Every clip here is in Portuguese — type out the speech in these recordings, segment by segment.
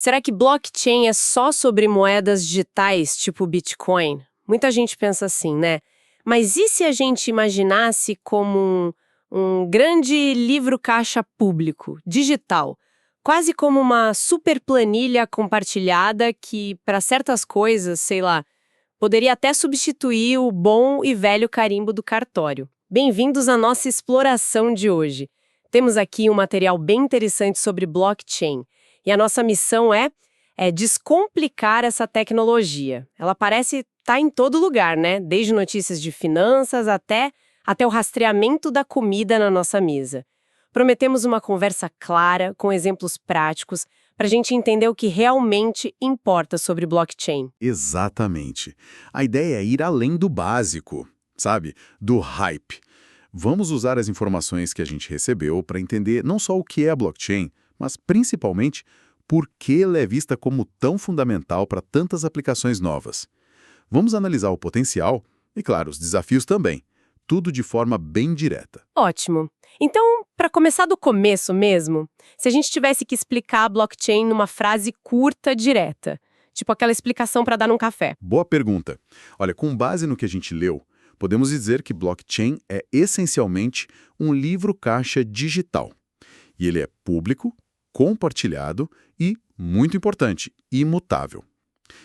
Será que blockchain é só sobre moedas digitais, tipo Bitcoin? Muita gente pensa assim, né? Mas e se a gente imaginasse como um grande livro caixa público, digital? Quase como uma super planilha compartilhada que, para certas coisas, sei lá, poderia até substituir o bom e velho carimbo do cartório. Bem-vindos à nossa exploração de hoje. Temos aqui um material bem interessante sobre blockchain. E a nossa missão é descomplicar essa tecnologia. Ela parece estar em todo lugar, né? Desde notícias de finanças até o rastreamento da comida na nossa mesa. Prometemos uma conversa clara, com exemplos práticos, para a gente entender o que realmente importa sobre blockchain. Exatamente. A ideia é ir além do básico, sabe? Do hype. Vamos usar as informações que a gente recebeu para entender não só o que é a blockchain, mas principalmente por que ela é vista como tão fundamental para tantas aplicações novas. Vamos analisar o potencial e, claro, os desafios também. Tudo de forma bem direta. Ótimo. Então, para começar do começo mesmo, se a gente tivesse que explicar a blockchain numa frase curta, direta, tipo aquela explicação para dar num café. Boa pergunta. Olha, com base no que a gente leu, podemos dizer que blockchain é essencialmente um livro-caixa digital. E ele é público, compartilhado e, muito importante, imutável.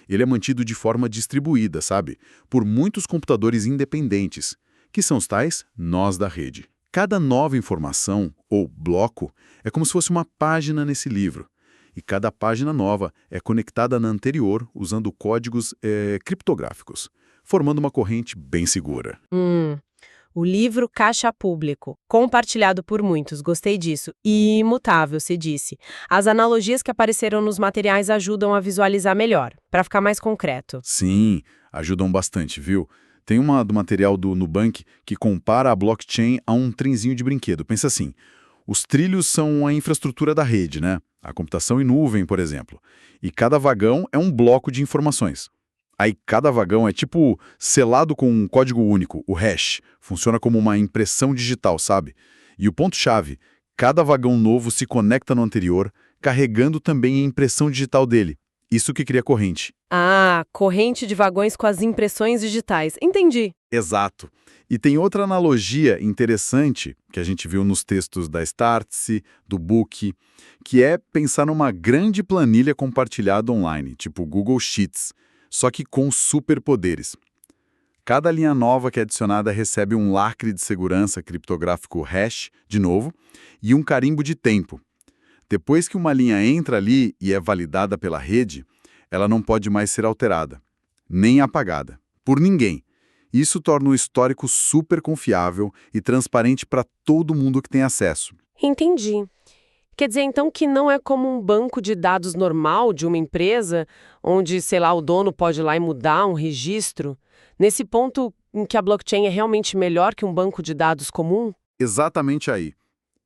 Ele é mantido de forma distribuída, sabe? Por muitos computadores independentes, que são os tais nós da rede. Cada nova informação, ou bloco, é como se fosse uma página nesse livro. E cada página nova é conectada na anterior usando códigos criptográficos, formando uma corrente bem segura. O livro caixa público, compartilhado por muitos, gostei disso, e imutável, se disse. As analogias que apareceram nos materiais ajudam a visualizar melhor, para ficar mais concreto. Sim, ajudam bastante, viu? Tem uma do material do Nubank que compara a blockchain a um trenzinho de brinquedo. Pensa assim, os trilhos são a infraestrutura da rede, né? A computação em nuvem, por exemplo. E cada vagão é um bloco de informações. Aí cada vagão é tipo selado com um código único, o hash. Funciona como uma impressão digital, sabe? E o ponto-chave, cada vagão novo se conecta no anterior, carregando também a impressão digital dele. Isso que cria corrente. Ah, corrente de vagões com as impressões digitais. Entendi. Exato. E tem outra analogia interessante que a gente viu nos textos da Startse, do Book, que é pensar numa grande planilha compartilhada online, tipo Google Sheets, só que com superpoderes. Cada linha nova que é adicionada recebe um lacre de segurança criptográfico hash, de novo, e um carimbo de tempo. Depois que uma linha entra ali e é validada pela rede, ela não pode mais ser alterada, nem apagada, por ninguém. Isso torna o histórico super confiável e transparente para todo mundo que tem acesso. Entendi. Quer dizer, então, que não é como um banco de dados normal de uma empresa, onde, sei lá, o dono pode ir lá e mudar um registro? Nesse ponto em que a blockchain é realmente melhor que um banco de dados comum? Exatamente aí.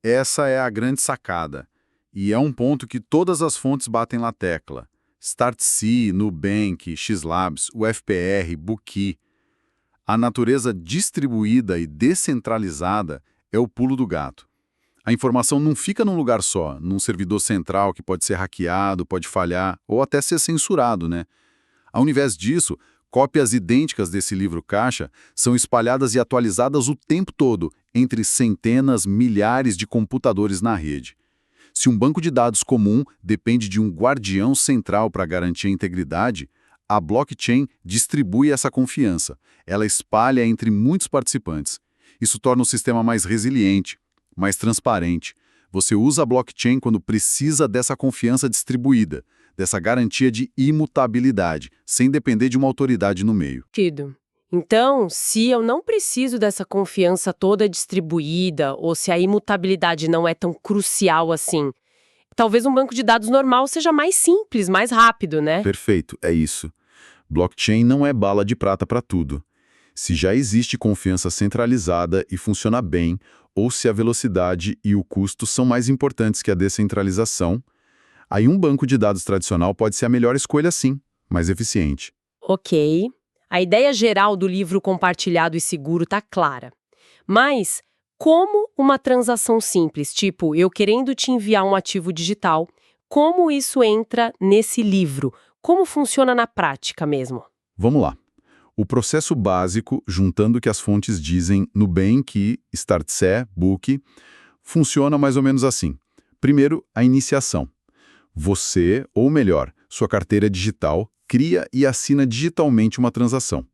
Essa é a grande sacada. E é um ponto que todas as fontes batem na tecla. Startse, Nubank, Xlabs, UFPR, Buki. A natureza distribuída e descentralizada é o pulo do gato. A informação não fica num lugar só, num servidor central que pode ser hackeado, pode falhar ou até ser censurado, né? Ao invés disso, cópias idênticas desse livro caixa são espalhadas e atualizadas o tempo todo entre centenas, milhares de computadores na rede. Se um banco de dados comum depende de um guardião central para garantir a integridade, a blockchain distribui essa confiança. Ela espalha entre muitos participantes. Isso torna o sistema mais resiliente, mais transparente. Você usa a blockchain quando precisa dessa confiança distribuída, dessa garantia de imutabilidade, sem depender de uma autoridade no meio. Tido. Então, se eu não preciso dessa confiança toda distribuída, ou se a imutabilidade não é tão crucial assim, talvez um banco de dados normal seja mais simples, mais rápido, né? Perfeito, é isso. Blockchain não é bala de prata para tudo. Se já existe confiança centralizada e funciona bem, ou se a velocidade e o custo são mais importantes que a descentralização, aí um banco de dados tradicional pode ser a melhor escolha sim, mais eficiente. Ok. A ideia geral do livro compartilhado e seguro está clara. Mas como uma transação simples, tipo eu querendo te enviar um ativo digital, como isso entra nesse livro? Como funciona na prática mesmo? Vamos lá. O processo básico, juntando o que as fontes dizem Nubank, Startse, Book, funciona mais ou menos assim. Primeiro, a iniciação. Você, ou melhor, sua carteira digital, cria e assina digitalmente uma transação.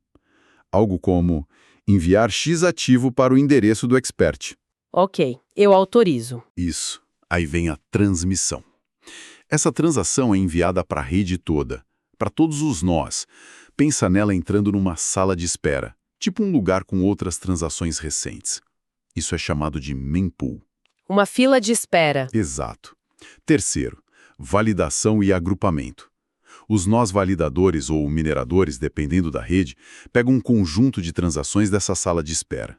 Algo como enviar X ativo para o endereço do expert. Ok, eu autorizo. Isso. Aí vem a transmissão. Essa transação é enviada para a rede toda, para todos os nós. Pensa nela entrando numa sala de espera, tipo um lugar com outras transações recentes. Isso é chamado de mempool. Uma fila de espera. Exato. Terceiro, validação e agrupamento. Os nós validadores ou mineradores, dependendo da rede, pegam um conjunto de transações dessa sala de espera.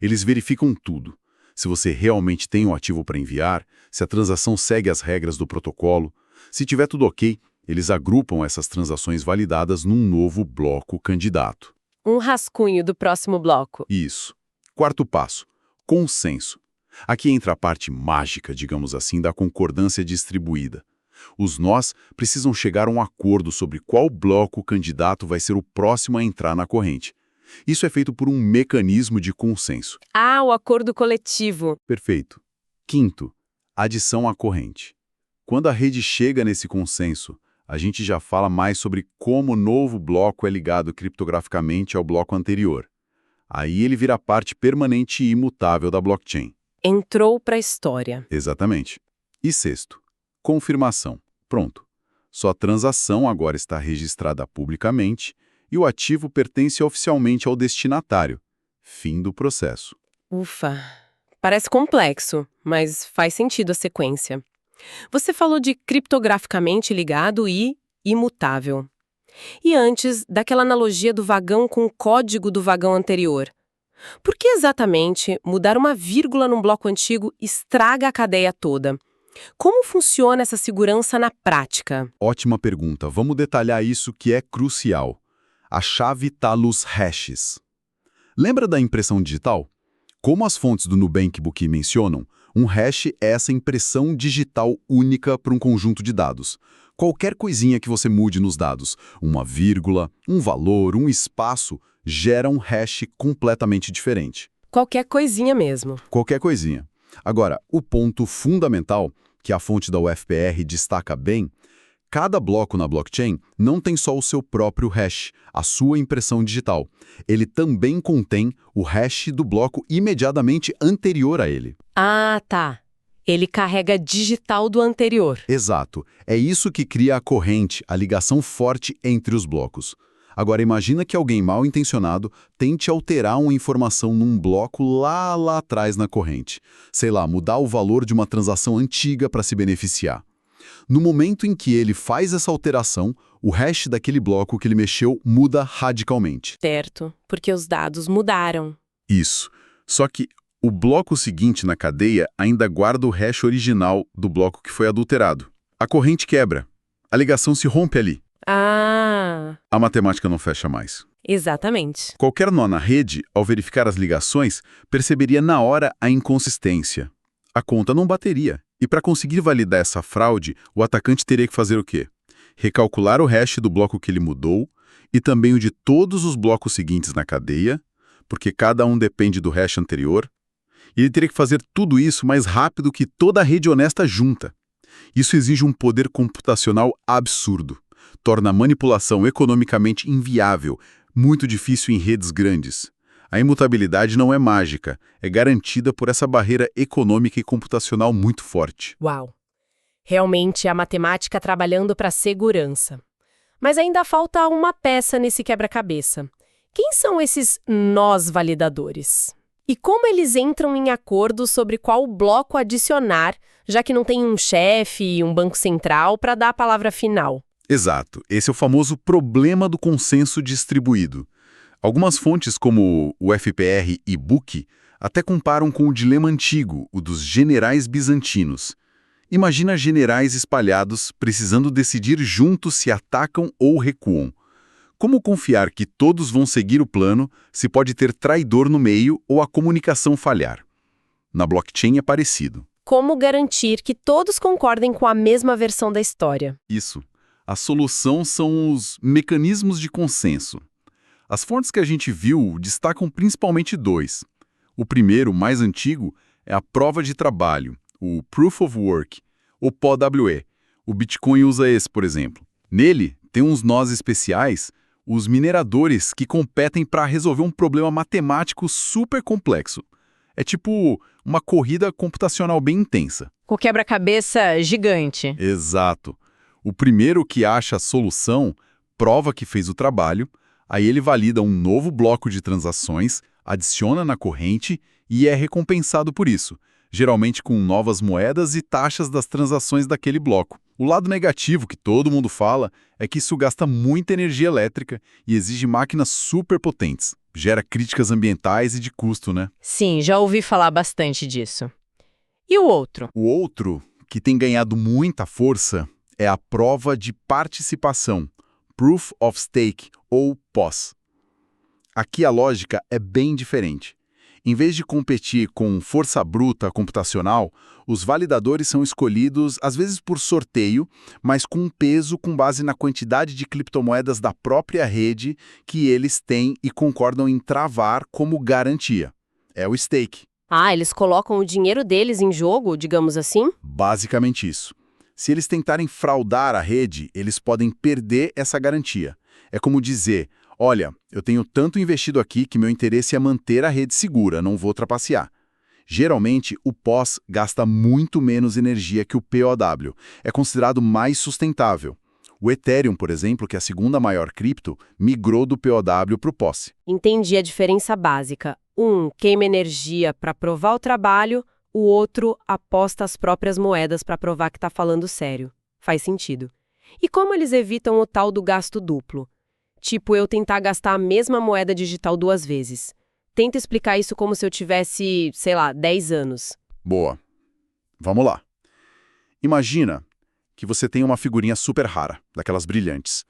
Eles verificam tudo. Se você realmente tem um ativo para enviar, se a transação segue as regras do protocolo. Se tiver tudo ok, eles agrupam essas transações validadas num novo bloco candidato. Um rascunho do próximo bloco. Isso. Quarto passo, consenso. Aqui entra a parte mágica, digamos assim, da concordância distribuída. Os nós precisam chegar a um acordo sobre qual bloco candidato vai ser o próximo a entrar na corrente. Isso é feito por um mecanismo de consenso. Ah, o acordo coletivo. Perfeito. Quinto, adição à corrente. Quando a rede chega nesse consenso, a gente já fala mais sobre como o novo bloco é ligado criptograficamente ao bloco anterior. Aí ele vira parte permanente e imutável da blockchain. Entrou para a história. Exatamente. E sexto, confirmação. Pronto. Sua transação agora está registrada publicamente e o ativo pertence oficialmente ao destinatário. Fim do processo. Ufa. Parece complexo, mas faz sentido a sequência. Você falou de criptograficamente ligado e imutável. E antes, daquela analogia do vagão com o código do vagão anterior. Por que exatamente mudar uma vírgula num bloco antigo estraga a cadeia toda? Como funciona essa segurança na prática? Ótima pergunta. Vamos detalhar isso que é crucial. A chave está nos hashes. Lembra da impressão digital? Como as fontes do Nubank Book mencionam, um hash é essa impressão digital única para um conjunto de dados. Qualquer coisinha que você mude nos dados, uma vírgula, um valor, um espaço, gera um hash completamente diferente. Qualquer coisinha mesmo. Qualquer coisinha. Agora, o ponto fundamental, que a fonte da UFPR destaca bem, cada bloco na blockchain não tem só o seu próprio hash, a sua impressão digital. Ele também contém o hash do bloco imediatamente anterior a ele. Ah, tá. Ele carrega digital do anterior. Exato. É isso que cria a corrente, a ligação forte entre os blocos. Agora imagina que alguém mal intencionado tente alterar uma informação num bloco lá atrás na corrente. Sei lá, mudar o valor de uma transação antiga para se beneficiar. No momento em que ele faz essa alteração, o hash daquele bloco que ele mexeu muda radicalmente. Certo, porque os dados mudaram. Isso. Só que o bloco seguinte na cadeia ainda guarda o hash original do bloco que foi adulterado. A corrente quebra. A ligação se rompe ali. Ah, A matemática não fecha mais. exatamente. Qualquer nó na rede, ao verificar as ligações, perceberia na hora a inconsistência. A conta não bateria. E para conseguir validar essa fraude, o atacante teria que fazer o quê? Recalcular o hash do bloco que ele mudou e também o de todos os blocos seguintes na cadeia, porque cada um depende do hash anterior. E ele teria que fazer tudo isso mais rápido que toda a rede honesta junta. Isso exige um poder computacional absurdo. Torna a manipulação economicamente inviável, muito difícil em redes grandes. A imutabilidade não é mágica, é garantida por essa barreira econômica e computacional muito forte. Uau. Realmente a matemática trabalhando para a segurança. Mas ainda falta uma peça nesse quebra-cabeça. Quem são esses nós validadores? E como eles entram em acordo sobre qual bloco adicionar, já que não tem um chefe e um banco central para dar a palavra final? Exato. Esse é o famoso problema do consenso distribuído. Algumas fontes, como o FPR e Book, até comparam com o dilema antigo, o dos generais bizantinos. Imagina generais espalhados precisando decidir juntos se atacam ou recuam. Como confiar que todos vão seguir o plano se pode ter traidor no meio ou a comunicação falhar? Na blockchain é parecido. Como garantir que todos concordem com a mesma versão da história? Isso. A solução são os mecanismos de consenso. As fontes que a gente viu destacam principalmente dois. O primeiro, mais antigo, é a prova de trabalho, o Proof of Work, ou POWE. O Bitcoin usa esse, por exemplo. Nele, tem uns nós especiais, os mineradores que competem para resolver um problema matemático super complexo. É tipo uma corrida computacional bem intensa. Com quebra-cabeça gigante. Exato. O primeiro que acha a solução prova que fez o trabalho, aí ele valida um novo bloco de transações, adiciona na corrente e é recompensado por isso, geralmente com novas moedas e taxas das transações daquele bloco. O lado negativo que todo mundo fala é que isso gasta muita energia elétrica e exige máquinas super potentes. Gera críticas ambientais e de custo, né? Sim, já ouvi falar bastante disso. E o outro? O outro, que tem ganhado muita força, é a prova de participação, Proof of Stake, ou POS. Aqui a lógica é bem diferente. Em vez de competir com força bruta computacional, os validadores são escolhidos, às vezes por sorteio, mas com um peso com base na quantidade de criptomoedas da própria rede que eles têm e concordam em travar como garantia. É o stake. Ah, eles colocam o dinheiro deles em jogo, digamos assim? Basicamente isso. Se eles tentarem fraudar a rede, eles podem perder essa garantia. É como dizer: olha, eu tenho tanto investido aqui que meu interesse é manter a rede segura, não vou trapacear. Geralmente, o POS gasta muito menos energia que o POW. É considerado mais sustentável. O Ethereum, por exemplo, que é a segunda maior cripto, migrou do POW para o POS. Entendi a diferença básica. Um queima energia para provar o trabalho, o outro aposta as próprias moedas para provar que está falando sério. Faz sentido. E como eles evitam o tal do gasto duplo? Tipo, eu tentar gastar a mesma moeda digital 2 vezes. Tenta explicar isso como se eu tivesse, sei lá, 10 anos. Boa. Vamos lá. Imagina que você tem uma figurinha super rara, daquelas brilhantes.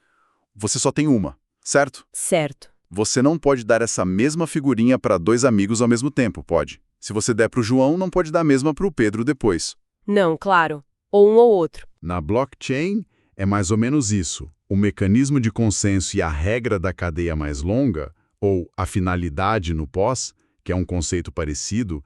Você só tem uma, certo? Certo. Você não pode dar essa mesma figurinha para 2 amigos ao mesmo tempo, pode? Se você der para o João, não pode dar a mesma para o Pedro depois. Não, claro. Ou um ou outro. Na blockchain, é mais ou menos isso. O mecanismo de consenso e a regra da cadeia mais longa, ou a finalidade no pós, que é um conceito parecido,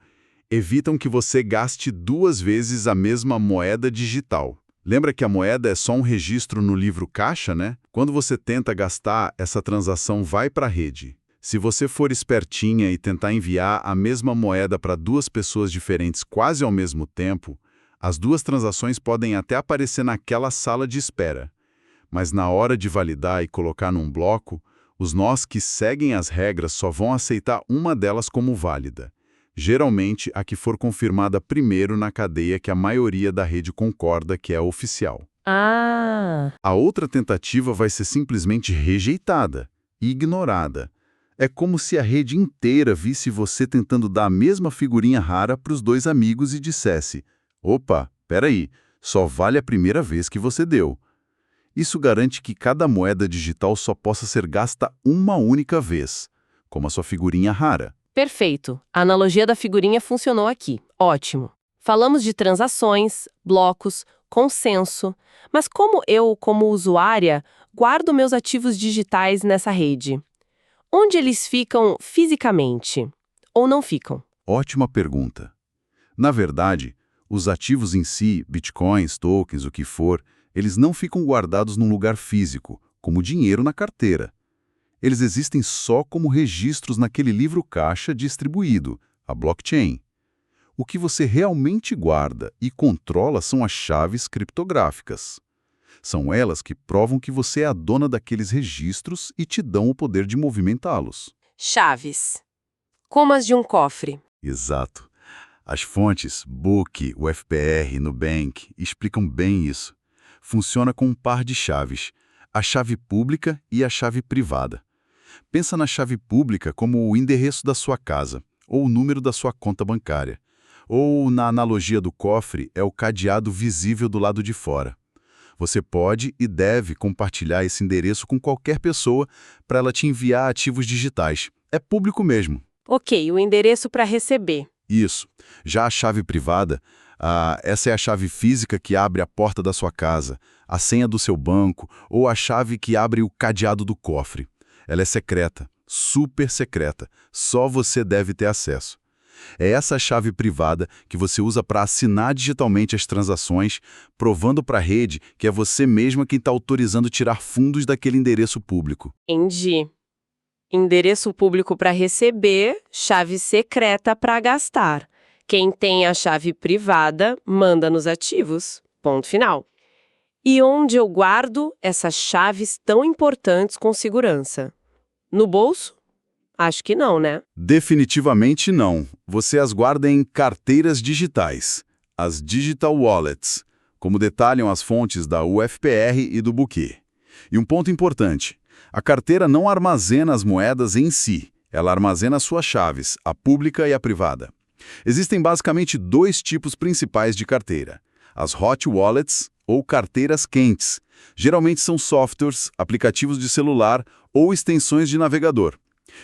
evitam que você gaste 2 vezes a mesma moeda digital. Lembra que a moeda é só um registro no livro caixa, né? Quando você tenta gastar, essa transação vai para a rede. Se você for espertinha e tentar enviar a mesma moeda para 2 pessoas diferentes quase ao mesmo tempo, as 2 transações podem até aparecer naquela sala de espera. Mas na hora de validar e colocar num bloco, os nós que seguem as regras só vão aceitar uma delas como válida. Geralmente, a que for confirmada primeiro na cadeia que a maioria da rede concorda que é oficial. Ah! A outra tentativa vai ser simplesmente rejeitada e ignorada. É como se a rede inteira visse você tentando dar a mesma figurinha rara para os 2 amigos e dissesse: opa, peraí, só vale a primeira vez que você deu. Isso garante que cada moeda digital só possa ser gasta uma única vez, como a sua figurinha rara. Perfeito. A analogia da figurinha funcionou aqui. Ótimo. Falamos de transações, blocos, consenso. Mas como eu, como usuária, guardo meus ativos digitais nessa rede? Onde eles ficam fisicamente? Ou não ficam? Ótima pergunta. Na verdade, os ativos em si, bitcoins, tokens, o que for, eles não ficam guardados num lugar físico, como dinheiro na carteira. Eles existem só como registros naquele livro caixa distribuído, a blockchain. O que você realmente guarda e controla são as chaves criptográficas. São elas que provam que você é a dona daqueles registros e te dão o poder de movimentá-los. Chaves. Como as de um cofre. Exato. As fontes, Book, UFPR, Nubank, explicam bem isso. Funciona com um par de chaves, a chave pública e a chave privada. Pensa na chave pública como o endereço da sua casa, ou o número da sua conta bancária. Ou, na analogia do cofre, é o cadeado visível do lado de fora. Você pode e deve compartilhar esse endereço com qualquer pessoa para ela te enviar ativos digitais. É público mesmo. Ok, o endereço para receber. Isso. Já a chave privada, Essa é a chave física que abre a porta da sua casa, a senha do seu banco ou a chave que abre o cadeado do cofre. Ela é secreta, super secreta, só você deve ter acesso. É essa chave privada que você usa para assinar digitalmente as transações, provando para a rede que é você mesma quem está autorizando tirar fundos daquele endereço público. Entendi. Endereço público para receber, chave secreta para gastar. Quem tem a chave privada manda nos ativos. Ponto final. E onde eu guardo essas chaves tão importantes com segurança? No bolso? Acho que não, né? Definitivamente não. Você as guarda em carteiras digitais, as Digital Wallets, como detalham as fontes da UFPR e do Buquê. E um ponto importante, a carteira não armazena as moedas em si, ela armazena suas chaves, a pública e a privada. Existem basicamente dois tipos principais de carteira, as Hot Wallets ou carteiras quentes. Geralmente são softwares, aplicativos de celular ou extensões de navegador.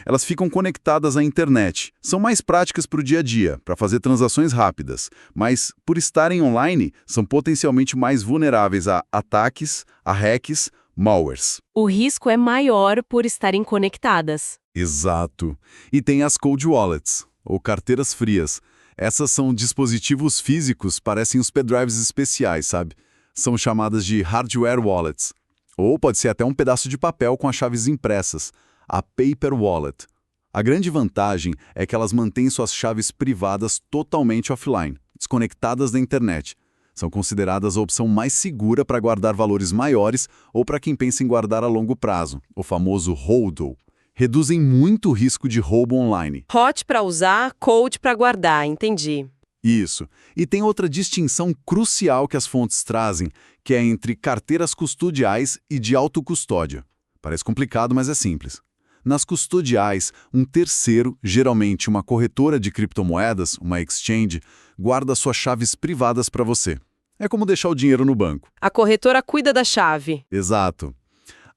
Elas ficam conectadas à internet, são mais práticas para o dia a dia, para fazer transações rápidas, mas, por estarem online, são potencialmente mais vulneráveis a ataques, a hacks, malwares. O risco é maior por estarem conectadas. Exato. E tem as Cold Wallets, ou carteiras frias. Essas são dispositivos físicos, parecem os pendrives especiais, sabe? São chamadas de Hardware Wallets. Ou pode ser até um pedaço de papel com as chaves impressas, a Paper Wallet. A grande vantagem é que elas mantêm suas chaves privadas totalmente offline, desconectadas da internet. São consideradas a opção mais segura para guardar valores maiores ou para quem pensa em guardar a longo prazo, o famoso HODL. Reduzem muito o risco de roubo online. Hot para usar, cold para guardar, entendi. Isso. E tem outra distinção crucial que as fontes trazem, que é entre carteiras custodiais e de autocustódia. Parece complicado, mas é simples. Nas custodiais, um terceiro, geralmente uma corretora de criptomoedas, uma exchange, guarda suas chaves privadas para você. É como deixar o dinheiro no banco. A corretora cuida da chave. Exato.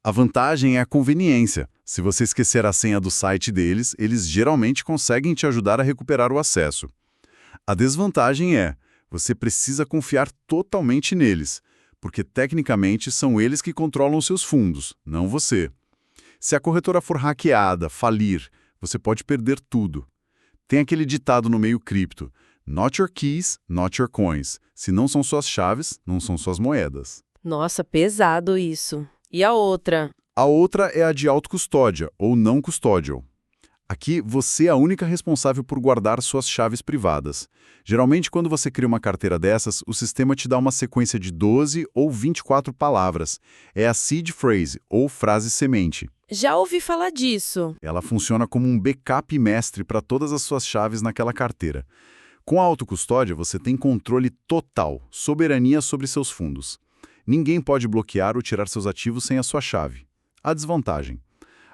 A vantagem é a conveniência. Se você esquecer a senha do site deles, eles geralmente conseguem te ajudar a recuperar o acesso. A desvantagem é, você precisa confiar totalmente neles, porque tecnicamente são eles que controlam seus fundos, não você. Se a corretora for hackeada, falir, você pode perder tudo. Tem aquele ditado no meio cripto, not your keys, not your coins. Se não são suas chaves, não são suas moedas. Nossa, pesado isso. E a outra? A outra é a de autocustódia, ou não custodial. Aqui, você é a única responsável por guardar suas chaves privadas. Geralmente, quando você cria uma carteira dessas, o sistema te dá uma sequência de 12 ou 24 palavras. É a seed phrase, ou frase semente. Já ouvi falar disso. Ela funciona como um backup mestre para todas as suas chaves naquela carteira. Com a autocustódia, você tem controle total, soberania sobre seus fundos. Ninguém pode bloquear ou tirar seus ativos sem a sua chave. A desvantagem: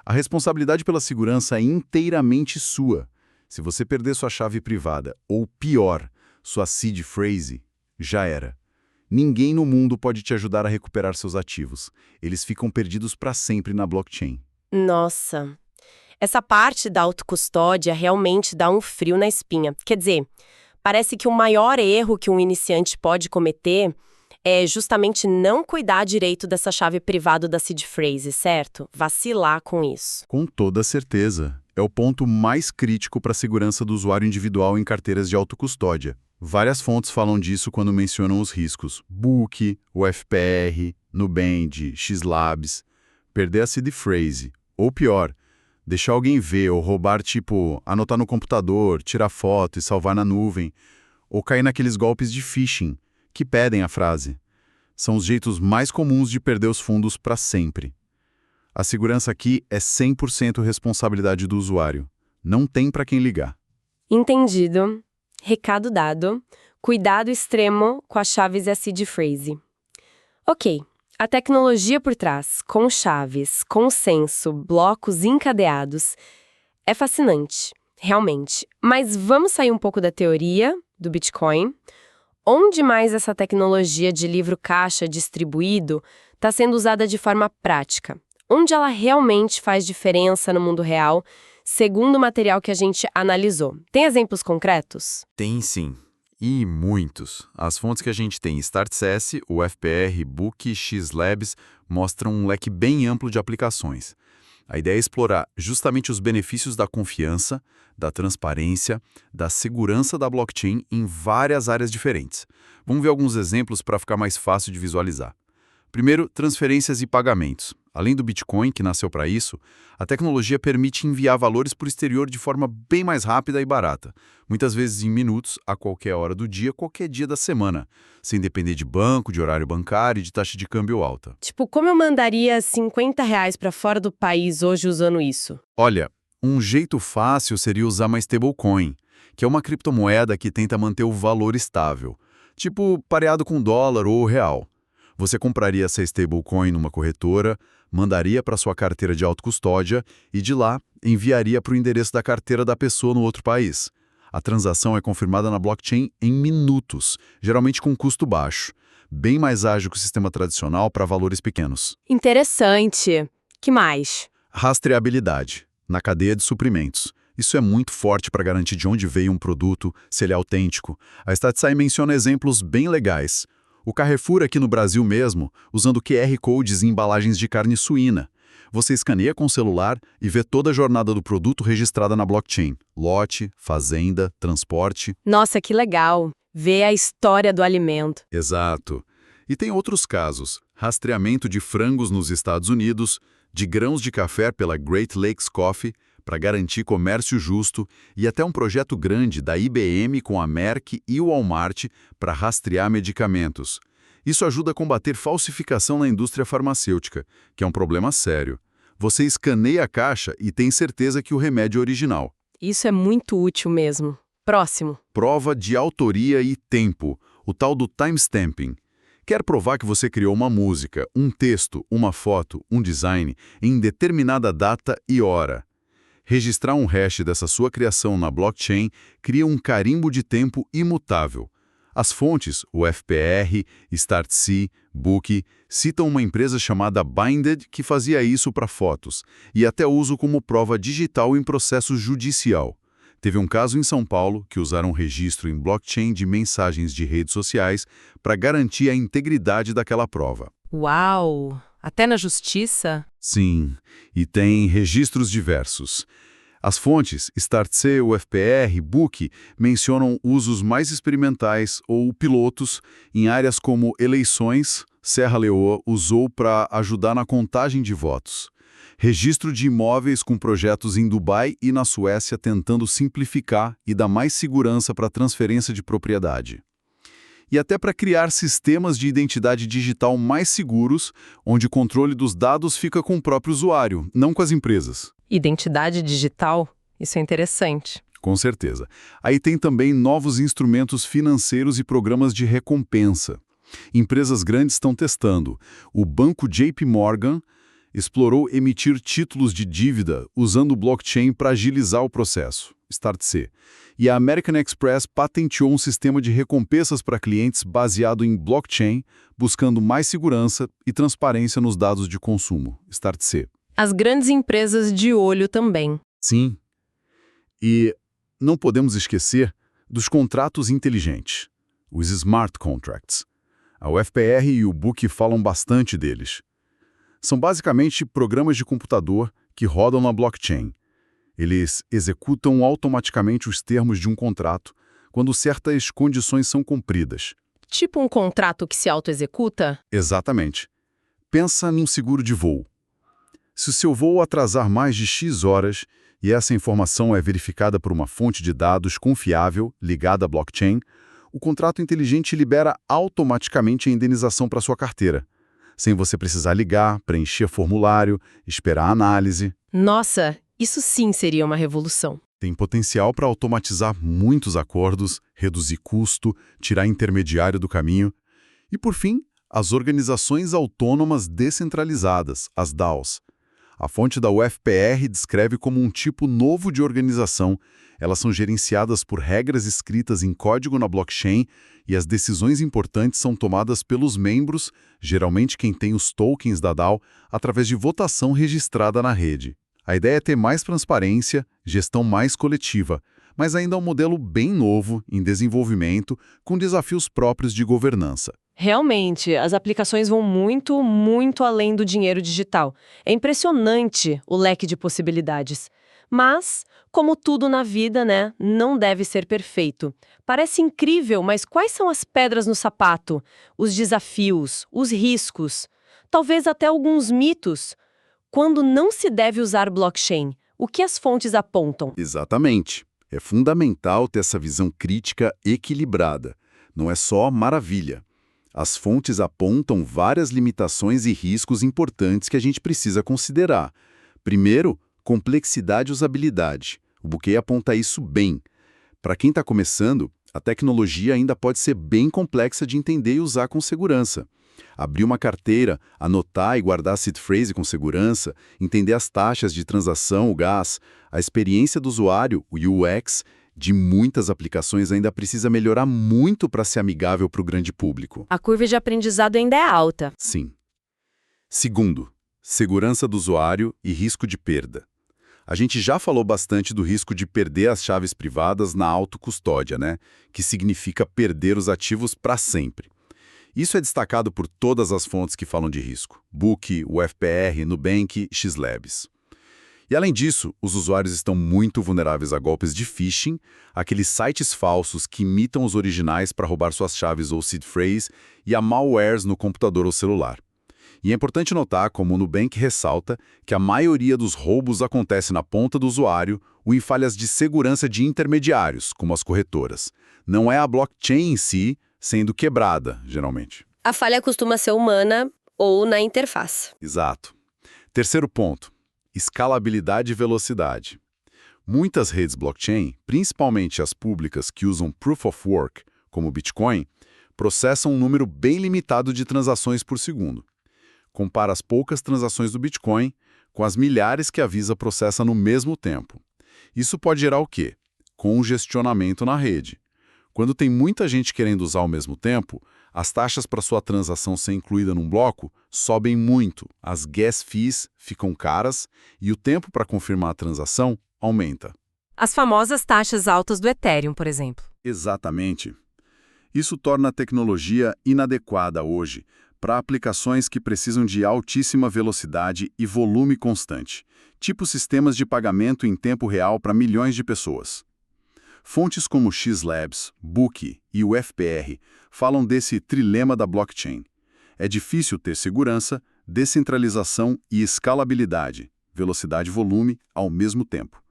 a responsabilidade pela segurança é inteiramente sua. Se você perder sua chave privada, ou pior, sua seed phrase, já era. Ninguém no mundo pode te ajudar a recuperar seus ativos. Eles ficam perdidos para sempre na blockchain. Nossa, essa parte da autocustódia realmente dá um frio na espinha. Quer dizer, parece que o maior erro que um iniciante pode cometer é justamente não cuidar direito dessa chave privada da seed phrase, certo? Vacilar com isso. Com toda certeza. É o ponto mais crítico para a segurança do usuário individual em carteiras de autocustódia. Várias fontes falam disso quando mencionam os riscos. Book, UFPR, Nubank, Xlabs. Perder a seed phrase. Ou pior, deixar alguém ver ou roubar, tipo, anotar no computador, tirar foto e salvar na nuvem. Ou cair naqueles golpes de phishing, que pedem a frase. São os jeitos mais comuns de perder os fundos para sempre. A segurança aqui é 100% responsabilidade do usuário. Não tem para quem ligar. Entendido. Recado dado. Cuidado extremo com as chaves e a seed phrase. Ok, a tecnologia por trás, com chaves, consenso, blocos encadeados, é fascinante, realmente. Mas vamos sair um pouco da teoria do Bitcoin. Onde mais essa tecnologia de livro-caixa distribuído está sendo usada de forma prática? Onde ela realmente faz diferença no mundo real, segundo o material que a gente analisou? Tem exemplos concretos? Tem sim. E muitos. As fontes que a gente tem, StartSS, o FPR, Book, Xlabs, mostram um leque bem amplo de aplicações. A ideia é explorar justamente os benefícios da confiança, da transparência, da segurança da blockchain em várias áreas diferentes. Vamos ver alguns exemplos para ficar mais fácil de visualizar. Primeiro, transferências e pagamentos. Além do Bitcoin, que nasceu para isso, a tecnologia permite enviar valores para o exterior de forma bem mais rápida e barata, muitas vezes em minutos, a qualquer hora do dia, qualquer dia da semana, sem depender de banco, de horário bancário e de taxa de câmbio alta. Tipo, como eu mandaria R$ 50 para fora do país hoje usando isso? Olha, um jeito fácil seria usar uma stablecoin, que é uma criptomoeda que tenta manter o valor estável, tipo pareado com dólar ou real. Você compraria essa stablecoin numa corretora, mandaria para sua carteira de autocustódia e de lá enviaria para o endereço da carteira da pessoa no outro país. A transação é confirmada na blockchain em minutos, geralmente com custo baixo, bem mais ágil que o sistema tradicional para valores pequenos. Interessante. Que mais? Rastreabilidade, na cadeia de suprimentos. Isso é muito forte para garantir de onde veio um produto, se ele é autêntico. A StatSci menciona exemplos bem legais. O Carrefour aqui no Brasil mesmo, usando QR Codes em embalagens de carne suína. Você escaneia com o celular e vê toda a jornada do produto registrada na blockchain. Lote, fazenda, transporte. Nossa, que legal. Ver a história do alimento. Exato. E tem outros casos. Rastreamento de frangos nos Estados Unidos, de grãos de café pela Great Lakes Coffee, para garantir comércio justo, e até um projeto grande da IBM com a Merck e o Walmart para rastrear medicamentos. Isso ajuda a combater falsificação na indústria farmacêutica, que é um problema sério. Você escaneia a caixa e tem certeza que o remédio é original. Isso é muito útil mesmo. Próximo. Prova de autoria e tempo, o tal do timestamping. Quer provar que você criou uma música, um texto, uma foto, um design em determinada data e hora. Registrar um hash dessa sua criação na blockchain cria um carimbo de tempo imutável. As fontes, o FPR, StartSci, Book, citam uma empresa chamada Binded que fazia isso para fotos, e até uso como prova digital em processo judicial. Teve um caso em São Paulo que usaram um registro em blockchain de mensagens de redes sociais para garantir a integridade daquela prova. Uau! Até na justiça? Sim, e tem registros diversos. As fontes, StartSci, UFPR, Book, mencionam usos mais experimentais ou pilotos em áreas como eleições. Serra Leoa usou para ajudar na contagem de votos. Registro de imóveis com projetos em Dubai e na Suécia tentando simplificar e dar mais segurança para a transferência de propriedade. E até para criar sistemas de identidade digital mais seguros, onde o controle dos dados fica com o próprio usuário, não com as empresas. Identidade digital? Isso é interessante. Com certeza. Aí tem também novos instrumentos financeiros e programas de recompensa. Empresas grandes estão testando. O banco JP Morgan explorou emitir títulos de dívida usando o blockchain para agilizar o processo. StartSci. E a American Express patenteou um sistema de recompensas para clientes baseado em blockchain, buscando mais segurança e transparência nos dados de consumo. StartSci. As grandes empresas de olho também. Sim. E não podemos esquecer dos contratos inteligentes, os smart contracts. A UFPR e o Book falam bastante deles. São basicamente programas de computador que rodam na blockchain. Eles executam automaticamente os termos de um contrato quando certas condições são cumpridas. Tipo um contrato que se autoexecuta? Exatamente. Pensa num seguro de voo. Se o seu voo atrasar mais de X horas e essa informação é verificada por uma fonte de dados confiável ligada à blockchain, o contrato inteligente libera automaticamente a indenização para sua carteira, sem você precisar ligar, preencher formulário, esperar a análise. Nossa, isso sim seria uma revolução. Tem potencial para automatizar muitos acordos, reduzir custo, tirar intermediário do caminho. E, por fim, as organizações autônomas descentralizadas, as DAOs. A fonte da UFPR descreve como um tipo novo de organização. Elas são gerenciadas por regras escritas em código na blockchain e as decisões importantes são tomadas pelos membros, geralmente quem tem os tokens da DAO, através de votação registrada na rede. A ideia é ter mais transparência, gestão mais coletiva, mas ainda é um modelo bem novo, em desenvolvimento, com desafios próprios de governança. Realmente, as aplicações vão muito, muito além do dinheiro digital. É impressionante o leque de possibilidades. Mas, como tudo na vida, né, não deve ser perfeito. Parece incrível, mas quais são as pedras no sapato? Os desafios, os riscos, talvez até alguns mitos? Quando não se deve usar blockchain, o que as fontes apontam? Exatamente. É fundamental ter essa visão crítica equilibrada. Não é só maravilha. As fontes apontam várias limitações e riscos importantes que a gente precisa considerar. Primeiro, complexidade e usabilidade. O Buquet aponta isso bem. Para quem está começando, a tecnologia ainda pode ser bem complexa de entender e usar com segurança. Abrir uma carteira, anotar e guardar seed phrase com segurança, entender as taxas de transação, o gas, a experiência do usuário, o UX, de muitas aplicações ainda precisa melhorar muito para ser amigável para o grande público. A curva de aprendizado ainda é alta. Sim. Segundo, segurança do usuário e risco de perda. A gente já falou bastante do risco de perder as chaves privadas na autocustódia, né? Que significa perder os ativos para sempre. Isso é destacado por todas as fontes que falam de risco. Book, UFPR, Nubank, Xlabs. E além disso, os usuários estão muito vulneráveis a golpes de phishing, aqueles sites falsos que imitam os originais para roubar suas chaves ou seed phrase, e a malwares no computador ou celular. E é importante notar, como o Nubank ressalta, que a maioria dos roubos acontece na ponta do usuário ou em falhas de segurança de intermediários, como as corretoras. Não é a blockchain em si sendo quebrada, geralmente. A falha costuma ser humana ou na interface. Exato. Terceiro ponto. Escalabilidade e velocidade. Muitas redes blockchain, principalmente as públicas que usam Proof of Work, como o Bitcoin, processam um número bem limitado de transações por segundo. Compara as poucas transações do Bitcoin com as milhares que a Visa processa no mesmo tempo. Isso pode gerar o quê? Congestionamento na rede. Quando tem muita gente querendo usar ao mesmo tempo, as taxas para sua transação ser incluída num bloco sobem muito, as gas fees ficam caras e o tempo para confirmar a transação aumenta. As famosas taxas altas do Ethereum, por exemplo. Exatamente. Isso torna a tecnologia inadequada hoje para aplicações que precisam de altíssima velocidade e volume constante, tipo sistemas de pagamento em tempo real para milhões de pessoas. Fontes como Xlabs, Book e o FPR falam desse trilema da blockchain. É difícil ter segurança, descentralização e escalabilidade, velocidade e volume, ao mesmo tempo.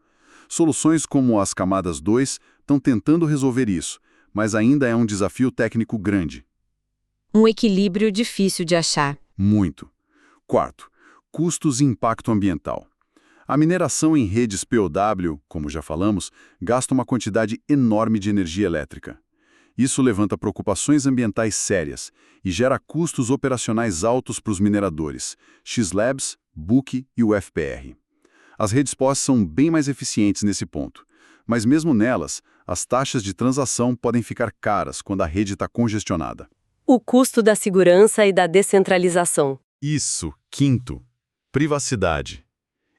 Soluções como as camadas 2 estão tentando resolver isso, mas ainda é um desafio técnico grande. Um equilíbrio difícil de achar. Muito. Quarto, custos e impacto ambiental. A mineração em redes POW, como já falamos, gasta uma quantidade enorme de energia elétrica. Isso levanta preocupações ambientais sérias e gera custos operacionais altos para os mineradores, Xlabs, Book e o FPR. As redes POS são bem mais eficientes nesse ponto, mas mesmo nelas, as taxas de transação podem ficar caras quando a rede está congestionada. O custo da segurança e da descentralização. Isso. Quinto, privacidade.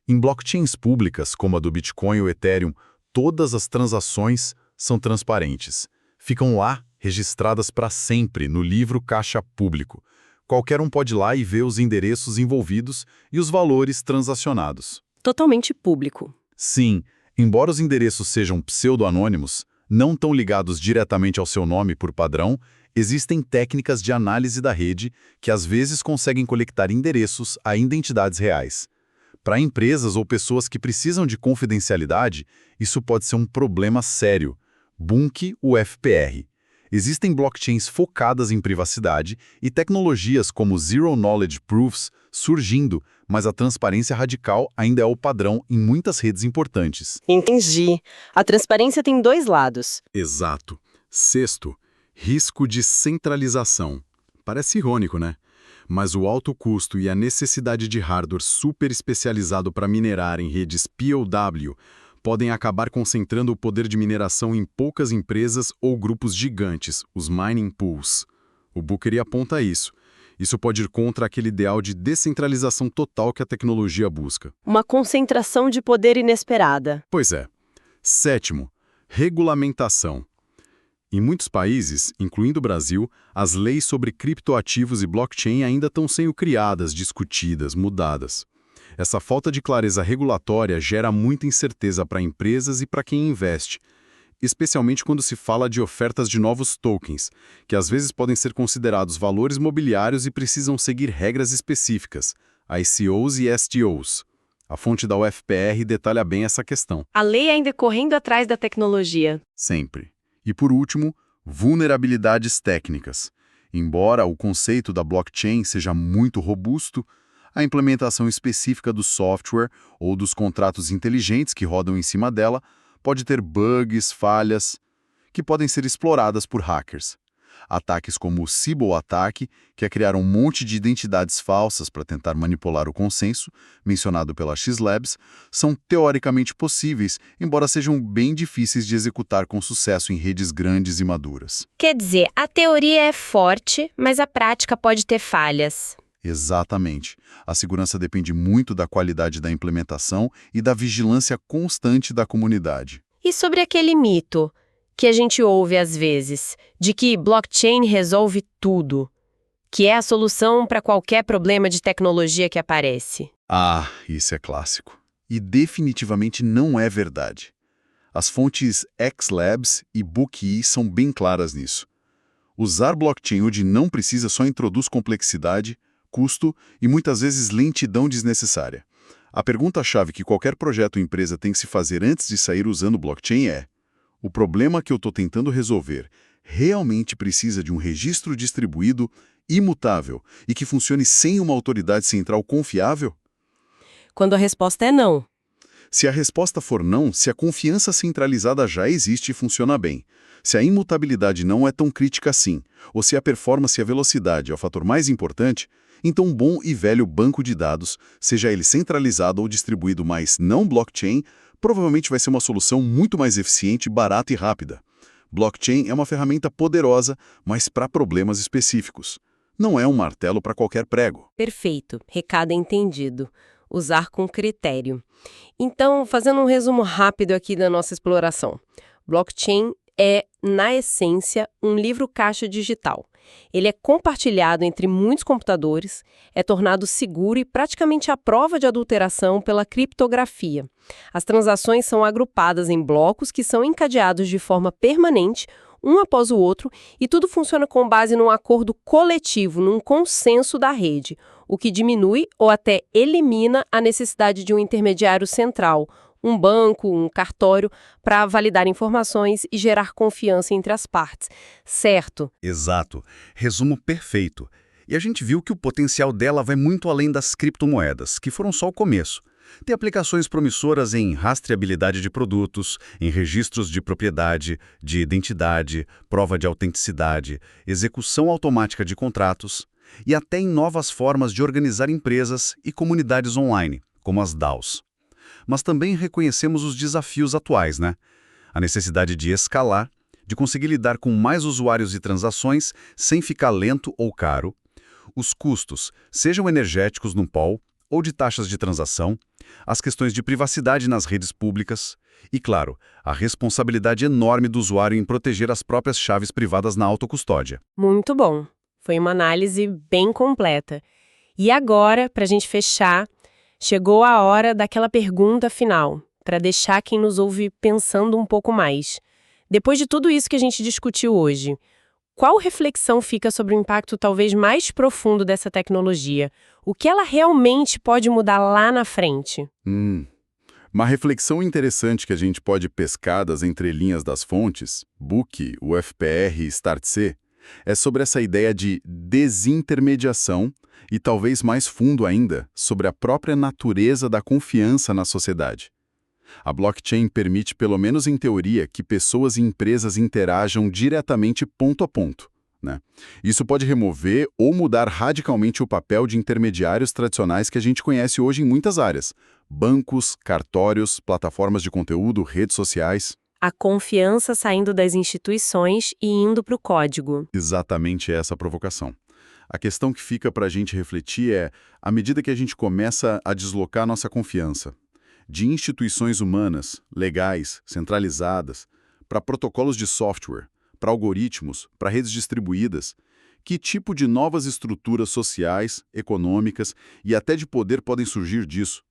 Em blockchains públicas, como a do Bitcoin ou Ethereum, todas as transações são transparentes. Ficam lá, registradas para sempre, no livro caixa público. Qualquer um pode ir lá e ver os endereços envolvidos e os valores transacionados. Totalmente público. Sim, embora os endereços sejam pseudo-anônimos, não tão ligados diretamente ao seu nome por padrão, existem técnicas de análise da rede que às vezes conseguem conectar endereços a identidades reais. Para empresas ou pessoas que precisam de confidencialidade, isso pode ser um problema sério. Book, o FPR. Existem blockchains focadas em privacidade e tecnologias como Zero Knowledge Proofs surgindo, mas a transparência radical ainda é o padrão em muitas redes importantes. Entendi. A transparência tem dois lados. Exato. Sexto, risco de centralização. Parece irônico, né? Mas o alto custo e a necessidade de hardware super especializado para minerar em redes POW podem acabar concentrando o poder de mineração em poucas empresas ou grupos gigantes, os mining pools. O Booker aponta isso. Isso pode ir contra aquele ideal de descentralização total que a tecnologia busca. Uma concentração de poder inesperada. Pois é. Sétimo, Regulamentação. Em muitos países, incluindo o Brasil, as leis sobre criptoativos e blockchain ainda estão sendo criadas, discutidas, mudadas. Essa falta de clareza regulatória gera muita incerteza para empresas e para quem investe, especialmente quando se fala de ofertas de novos tokens, que às vezes podem ser considerados valores mobiliários e precisam seguir regras específicas, ICOs e STOs. A fonte da UFPR detalha bem essa questão. A lei ainda correndo atrás da tecnologia. Sempre. E por último, vulnerabilidades técnicas. Embora o conceito da blockchain seja muito robusto, a implementação específica do software ou dos contratos inteligentes que rodam em cima dela pode ter bugs, falhas, que podem ser exploradas por hackers. Ataques como o Sybil-ataque, que é criar um monte de identidades falsas para tentar manipular o consenso, mencionado pela X-Labs, são teoricamente possíveis, embora sejam bem difíceis de executar com sucesso em redes grandes e maduras. Quer dizer, a teoria é forte, mas a prática pode ter falhas. Exatamente. A segurança depende muito da qualidade da implementação e da vigilância constante da comunidade. E sobre aquele mito que a gente ouve às vezes, de que blockchain resolve tudo, que é a solução para qualquer problema de tecnologia que aparece. Ah, isso é clássico. E definitivamente não é verdade. As fontes X-Labs e Bookee são bem claras nisso. Usar blockchain hoje não precisa só introduz complexidade, custo e muitas vezes lentidão desnecessária. A pergunta-chave que qualquer projeto ou empresa tem que se fazer antes de sair usando blockchain é: o problema que eu estou tentando resolver realmente precisa de um registro distribuído, imutável e que funcione sem uma autoridade central confiável? Quando a resposta é não. Se a resposta for não, se a confiança centralizada já existe e funciona bem, se a imutabilidade não é tão crítica assim, ou se a performance e a velocidade é o fator mais importante, então um bom e velho banco de dados, seja ele centralizado ou distribuído, mas não blockchain, provavelmente vai ser uma solução muito mais eficiente, barata e rápida. Blockchain é uma ferramenta poderosa, mas para problemas específicos. Não é um martelo para qualquer prego. Perfeito. Recado entendido. Usar com critério. Então, fazendo um resumo rápido aqui da nossa exploração. Blockchain é, na essência, um livro-caixa digital. Ele é compartilhado entre muitos computadores, é tornado seguro e praticamente à prova de adulteração pela criptografia. As transações são agrupadas em blocos que são encadeados de forma permanente, um após o outro, e tudo funciona com base num acordo coletivo, num consenso da rede, o que diminui ou até elimina a necessidade de um intermediário central, um banco, um cartório, para validar informações e gerar confiança entre as partes. Certo? Exato. Resumo perfeito. E a gente viu que o potencial dela vai muito além das criptomoedas, que foram só o começo. Tem aplicações promissoras em rastreabilidade de produtos, em registros de propriedade, de identidade, prova de autenticidade, execução automática de contratos e até em novas formas de organizar empresas e comunidades online, como as DAOs. Mas também reconhecemos os desafios atuais, né? A necessidade de escalar, de conseguir lidar com mais usuários e transações sem ficar lento ou caro, os custos, sejam energéticos no pool ou de taxas de transação, as questões de privacidade nas redes públicas e, claro, a responsabilidade enorme do usuário em proteger as próprias chaves privadas na autocustódia. Muito bom. Foi uma análise bem completa. E agora, para a gente fechar, chegou a hora daquela pergunta final, para deixar quem nos ouve pensando um pouco mais. Depois de tudo isso que a gente discutiu hoje, qual reflexão fica sobre o impacto talvez mais profundo dessa tecnologia? O que ela realmente pode mudar lá na frente? Uma reflexão interessante que a gente pode pescar das entrelinhas das fontes, Bookee, UFPR e Startse, é sobre essa ideia de desintermediação e talvez mais fundo ainda, sobre a própria natureza da confiança na sociedade. A blockchain permite, pelo menos em teoria, que pessoas e empresas interajam diretamente ponto a ponto, né? Isso pode remover ou mudar radicalmente o papel de intermediários tradicionais que a gente conhece hoje em muitas áreas: bancos, cartórios, plataformas de conteúdo, redes sociais. A confiança saindo das instituições e indo para o código. Exatamente essa a provocação. A questão que fica para a gente refletir é, à medida que a gente começa a deslocar nossa confiança de instituições humanas, legais, centralizadas, para protocolos de software, para algoritmos, para redes distribuídas. Que tipo de novas estruturas sociais, econômicas e até de poder podem surgir disso?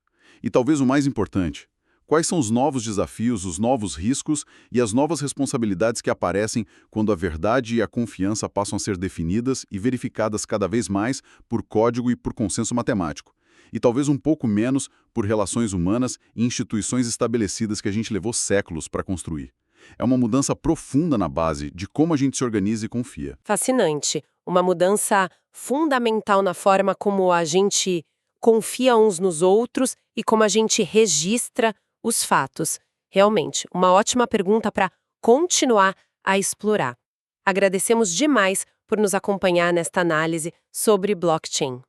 E talvez o mais importante, quais são os novos desafios, os novos riscos e as novas responsabilidades que aparecem quando a verdade e a confiança passam a ser definidas e verificadas cada vez mais por código e por consenso matemático? E talvez um pouco menos por relações humanas e instituições estabelecidas que a gente levou séculos para construir. É uma mudança profunda na base de como a gente se organiza e confia. Fascinante. Uma mudança fundamental na forma como a gente confia uns nos outros e como a gente registra os fatos. Realmente, uma ótima pergunta para continuar a explorar. Agradecemos demais por nos acompanhar nesta análise sobre blockchain.